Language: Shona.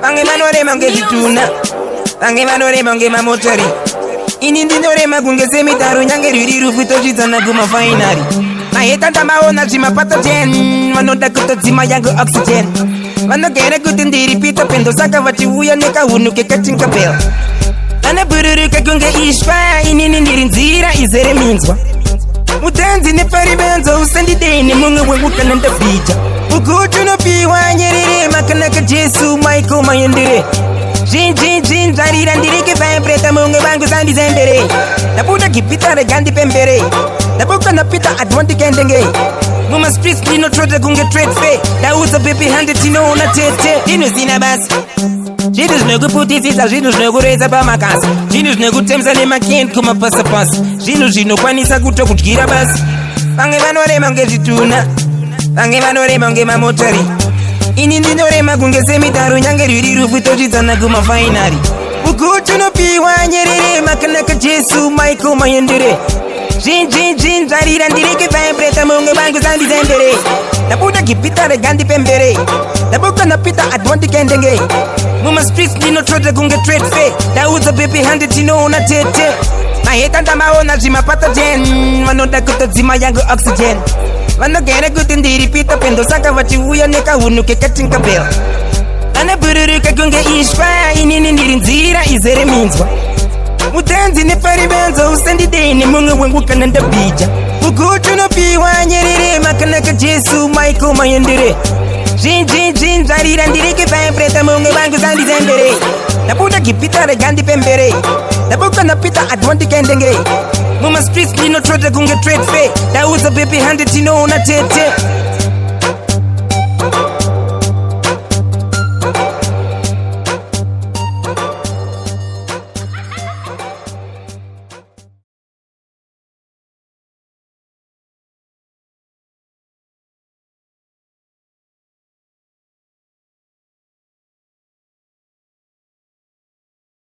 Vange vanorema ngezvituna, vange vanorema ngemamotori. Ini ndinorema kunge semitaro nyange rwiri rufu tosvidzana kumafainari. Maheta ndamaona zvimapata 10 vanoda kutodzima yangu oxygen. Vanogere kuti ndiri Peter Pendo saka vachiuya nekahunu kekatingabel. Vanobhururuka kunge ishwa inini ndiri nzira izere minzwa. Mutenzi neparibenzo usandideni mumwe wekukana ndabhija. Ukuti unopiwa nyerere makanaka Jesu Michael mayendere. Zvinhu zvarira ndirike vibrata mumwe vangu sandizembere. Ndabuda gipitare gandi pembere. Ndabuka napita adwantikendenge. Muma streets ndinotrota kunge trade fair. Dauza baby 100 tinoona tete. Zvinhu zvisina basa. Zvinhu zvinokuputitsisa, zvinhu zvinokureza pamakasi. Zvinhu zvinokutemesa nemakend kumapasapasa. Zvinhu zvinokwanisa kutokudyira basi. Vamwe vanorema ngezvituna, vamwe vanorema ngemamotori. Ini ndinorema kunge semitaro nyange rwiri rufu tosvidzana kumafainari. Ukuti unopiwa nyerere makanaka Jesu Michael mayendere. Zvinhu zvarira ndirike vibrata mumwe vangu sandizembere. Ndabuda gipitare gandi pembere. Ndabuka napita adwantikendenge. Muma streets ndinotrota kunge trade fair. Dauza baby 100 tinoona tete. Maheta ndamaona zvimapata 10 vanoda kutodzima yangu oxygen. Vanogere kuti ndiri Peter Pendo saka vachiuya nekahunu kekatingabel. Vanobhururuka kunge ishwa inini ndiri nzira izere minzwa. Mutenzi neparibenzo usandideni mumwe wekukana ndabhija. Ukuti unopiwa nyerere makanaka Jesu Michael mayendere. Zvinhu zvarira ndirike vibrata mumwe vangu sandizembere. Ndabuda gipitare gandi pembere. Ndabuka napita adwantikendenge. Muma streets ndinotrota kunge trade fair. Dauza baby 100 tinoona tete.